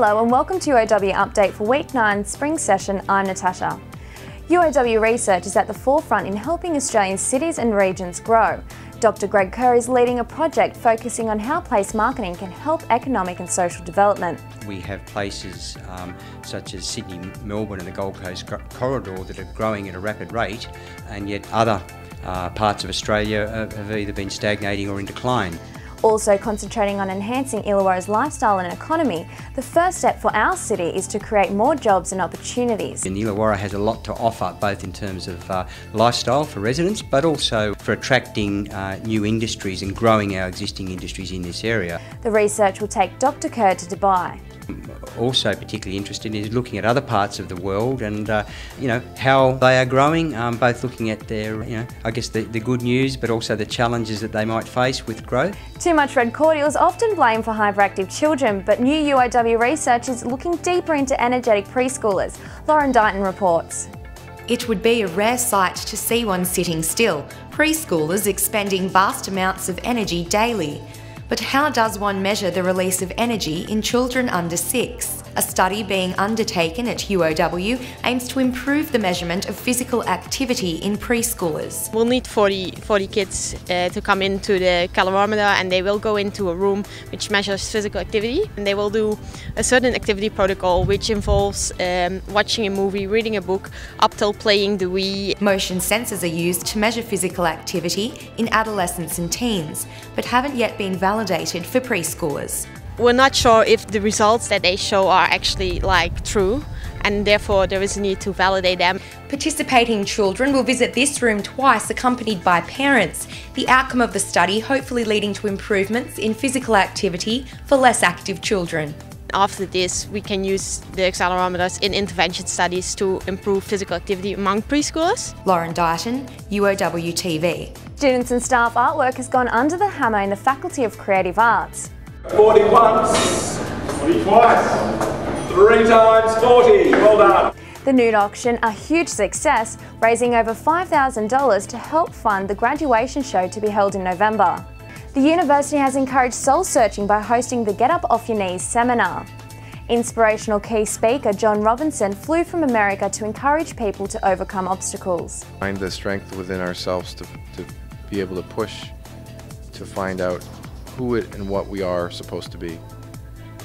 Hello and welcome to UOW Update for Week 9 Spring Session. I'm Natasha. UOW research is at the forefront in helping Australian cities and regions grow. Dr. Greg Kerr is leading a project focusing on how place marketing can help economic and social development. We have places such as Sydney, Melbourne and the Gold Coast corridor that are growing at a rapid rate, and yet other parts of Australia have either been stagnating or in decline. Also concentrating on enhancing Illawarra's lifestyle and economy, the first step for our city is to create more jobs and opportunities. And Illawarra has a lot to offer, both in terms of lifestyle for residents, but also for attracting new industries and growing our existing industries in this area. The research will take Dr. Kerr to Dubai. Also particularly interested is looking at other parts of the world and how they are growing, both looking at their I guess the good news, but also the challenges that they might face with growth. Too much red cordial is often blamed for hyperactive children, but new UOW research is looking deeper into energetic preschoolers. Lauren Dighton reports. It would be a rare sight to see one sitting still, preschoolers expending vast amounts of energy daily. But how does one measure the release of energy in children under 6? A study being undertaken at UOW aims to improve the measurement of physical activity in preschoolers. We'll need 40 kids to come into the calorimeter, and they will go into a room which measures physical activity, and they will do a certain activity protocol which involves watching a movie, reading a book, up till playing the Wii. Motion sensors are used to measure physical activity in adolescents and teens, but haven't yet been validated for preschoolers. We're not sure if the results that they show are actually true, and therefore there is a need to validate them. Participating children will visit this room twice, accompanied by parents. The outcome of the study hopefully leading to improvements in physical activity for less active children. After this, we can use the accelerometers in intervention studies to improve physical activity among preschoolers. Lauren Dighton, UOW TV. Students and staff artwork has gone under the hammer in the Faculty of Creative Arts. 40 once, 40 twice, 3 times 40, well done. The nude auction, a huge success, raising over $5,000 to help fund the graduation show to be held in November. The university has encouraged soul searching by hosting the Get Up Off Your Knees seminar. Inspirational key speaker John Robinson flew from America to encourage people to overcome obstacles. Find the strength within ourselves to be able to push, to find out who it and what we are supposed to be.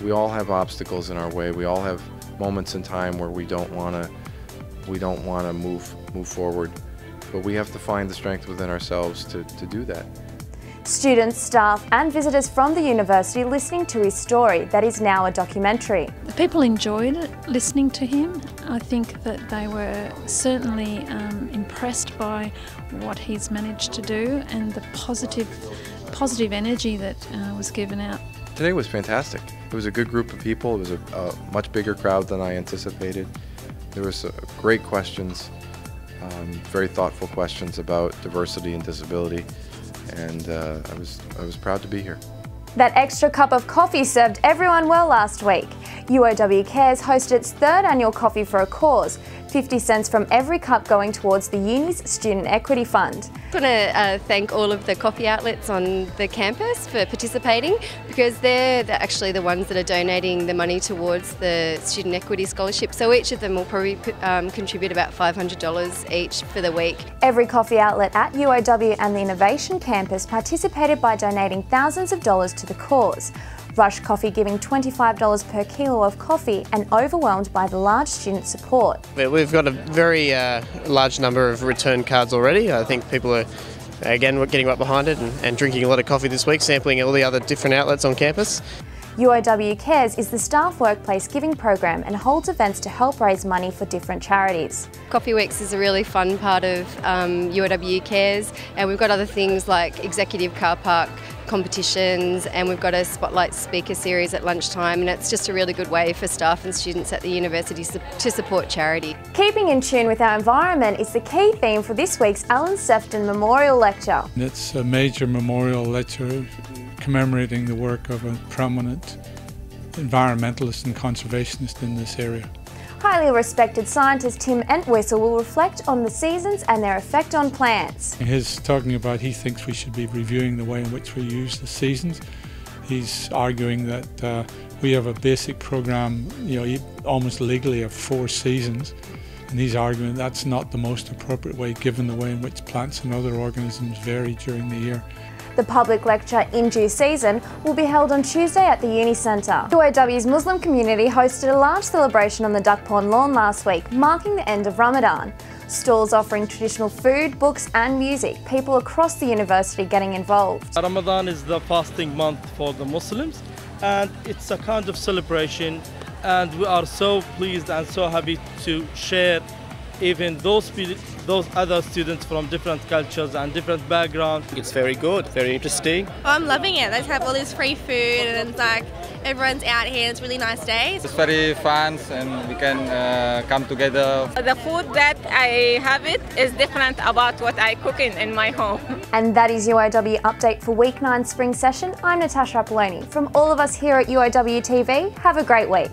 We all have obstacles in our way. We all have moments in time where we don't want to move forward, but we have to find the strength within ourselves to do that. Students, staff and visitors from the university listening to his story that is now a documentary. The people enjoyed listening to him. I think that they were certainly impressed by what he's managed to do and the positive energy that was given out. Today was fantastic. It was a good group of people. It was a much bigger crowd than I anticipated. There was great questions, very thoughtful questions about diversity and disability, and I was proud to be here. That extra cup of coffee served everyone well last week. UOW Cares hosted its 3rd annual Coffee for a Cause, 50 cents from every cup going towards the uni's Student Equity Fund. I want to thank all of the coffee outlets on the campus for participating, because they're actually the ones that are donating the money towards the Student Equity Scholarship. So each of them will probably contribute about $500 each for the week. Every coffee outlet at UOW and the Innovation Campus participated by donating thousands of dollars to the cause. Rush Coffee giving $25 per kilo of coffee and overwhelmed by the large student support. We've got a very large number of return cards already. I think people are, again, getting right behind it and drinking a lot of coffee this week, sampling all the other different outlets on campus. UOW Cares is the staff workplace giving program and holds events to help raise money for different charities. Coffee Weeks is a really fun part of UOW Cares, and we've got other things like executive car park competitions, and we've got a spotlight speaker series at lunchtime, and it's just a really good way for staff and students at the university to support charity. Keeping in tune with our environment is the key theme for this week's Alan Sefton Memorial Lecture. It's a major memorial lecture commemorating the work of a prominent environmentalist and conservationist in this area. Highly respected scientist Tim Entwistle will reflect on the seasons and their effect on plants. He's talking about he thinks we should be reviewing the way in which we use the seasons He's arguing that we have a basic program, almost legally of 4 seasons, and he's arguing that's not the most appropriate way given the way in which plants and other organisms vary during the year. The public lecture In Due Season will be held on Tuesday at the Uni Centre. UOW's Muslim community hosted a large celebration on the Duck Pond lawn last week, marking the end of Ramadan. Stalls offering traditional food, books and music, people across the university getting involved. Ramadan is the fasting month for the Muslims, and it's a kind of celebration, and we are so pleased and so happy to share even those other students from different cultures and different backgrounds. It's very good, very interesting. I'm loving it. They just have all this free food and it's like everyone's out here. It's a really nice day. It's very fun and we can come together. The food that I have is different about what I cook in my home. And that is UOW Update for Week 9 Spring Session. I'm Natasha Apoloni. From all of us here at UOW TV, have a great week.